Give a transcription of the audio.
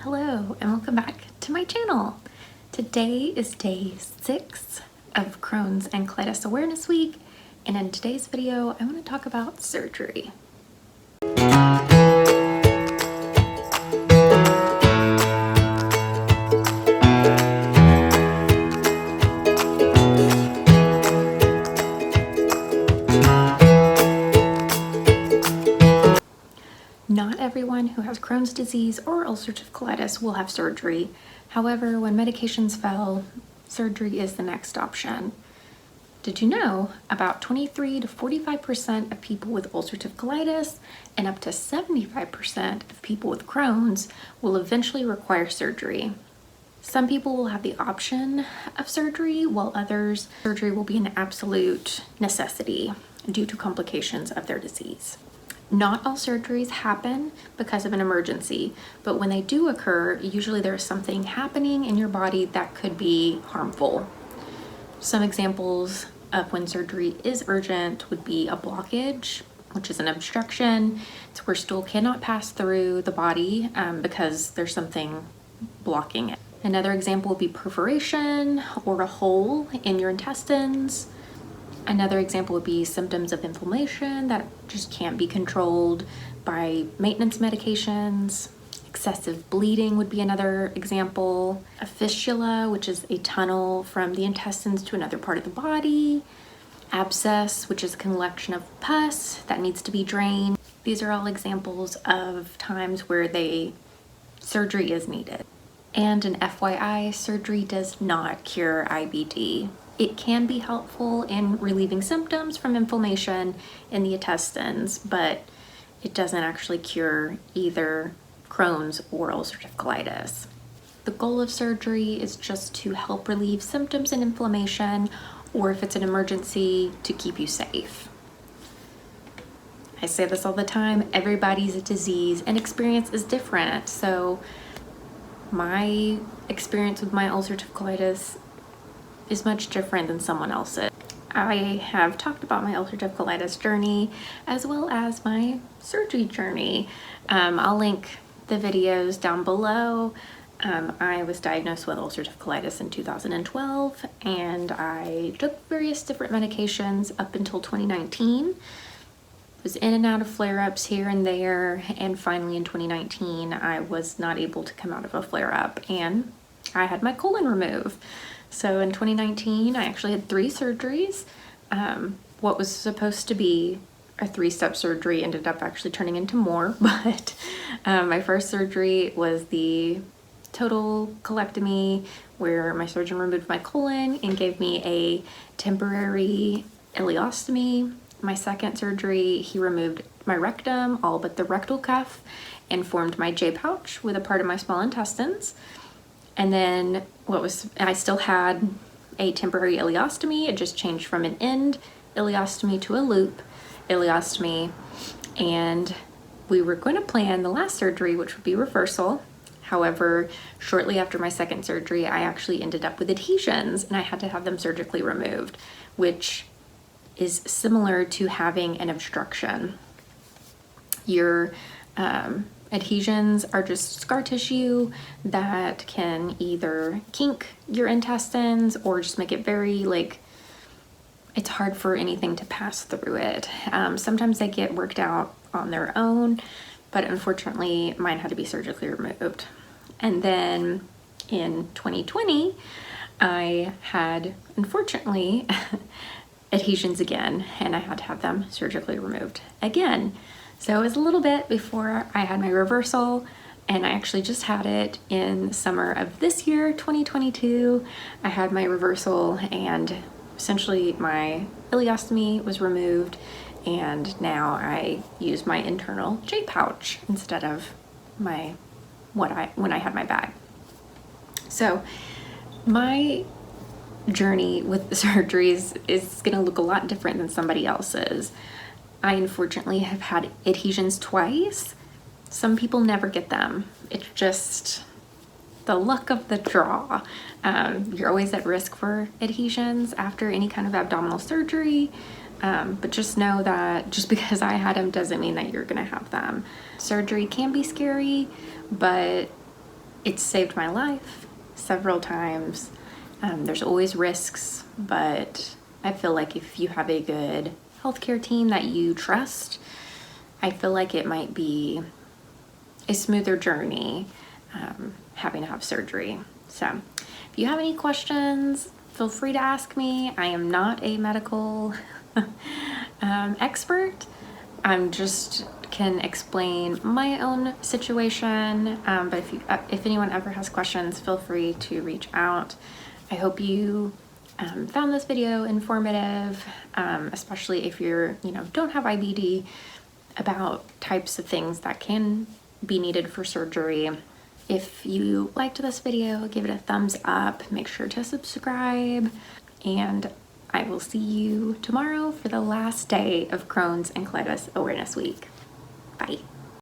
Hello and welcome back to my channel. Today is day 6 of Crohn's and Colitis Awareness Week, and in today's video I want to talk about surgery. Not everyone who has Crohn's disease or ulcerative colitis will have surgery. However, when medications fail, surgery is the next option. Did you know about 23 to 45% of people with ulcerative colitis and up to 75% of people with Crohn's will eventually require surgery? Some people will have the option of surgery, while others, surgery will be an absolute necessity due to complications of their disease. Not all surgeries happen because of an emergency, but when they do occur, usually there's something happening in your body that could be harmful. Some examples of when surgery is urgent would be a blockage, which is an obstruction. It's where stool cannot pass through the body because there's something blocking it. Another example would be perforation or a hole in your intestines. Another example would be symptoms of inflammation that just can't be controlled by maintenance medications. Excessive bleeding would be another example. A fistula, which is a tunnel from the intestines to another part of the body. Abscess, which is a collection of pus that needs to be drained. These are all examples of times where surgery is needed. And an FYI, surgery does not cure IBD. It can be helpful in relieving symptoms from inflammation in the intestines, but it doesn't actually cure either Crohn's or ulcerative colitis. The goal of surgery is just to help relieve symptoms and inflammation, or if it's an emergency, to keep you safe. I say this all the time, everybody's disease and experience is different. So my experience with my ulcerative colitis is much different than someone else's. I have talked about my ulcerative colitis journey as well as my surgery journey. I'll link the videos down below. I was diagnosed with ulcerative colitis in 2012 and I took various different medications up until 2019. Was in and out of flare-ups here and there, and finally in 2019 I was not able to come out of a flare-up and I had my colon removed. So in 2019, I actually had 3 surgeries. What was supposed to be a 3-step surgery ended up actually turning into more, but my first surgery was the total colectomy, where my surgeon removed my colon and gave me a temporary ileostomy. My second surgery, he removed my rectum, all but the rectal cuff, and formed my J pouch with a part of my small intestines. And then I still had a temporary ileostomy. It just changed from an end ileostomy to a loop ileostomy. And we were going to plan the last surgery, which would be reversal. However, shortly after my second surgery, I actually ended up with adhesions and I had to have them surgically removed, which is similar to having an obstruction. Your adhesions are just scar tissue that can either kink your intestines or just make it very, it's hard for anything to pass through it. Sometimes they get worked out on their own, but unfortunately mine had to be surgically removed. And then in 2020, I had, unfortunately, adhesions again, and I had to have them surgically removed again. So it was a little bit before I had my reversal, and I actually just had it in summer of this year, 2022. I had my reversal and essentially my ileostomy was removed, and now I use my internal J pouch instead of when I had my bag. So my journey with the surgeries is gonna look a lot different than somebody else's. I unfortunately have had adhesions twice. Some people never get them. It's just the luck of the draw. You're always at risk for adhesions after any kind of abdominal surgery, but just know that just because I had them doesn't mean that you're gonna have them. Surgery can be scary, but It's saved my life several times. There's always risks, but I feel like if you have a good healthcare team that you trust, I feel like it might be a smoother journey having to have surgery. So if you have any questions, feel free to ask me. I am not a medical expert. I'm just can explain my own situation, but if anyone ever has questions, feel free to reach out. I hope you found this video informative, especially if you're, don't have IBD, about types of things that can be needed for surgery. If you liked this video, give it a thumbs up, make sure to subscribe, and I will see you tomorrow for the last day of Crohn's and Colitis Awareness Week. Bye.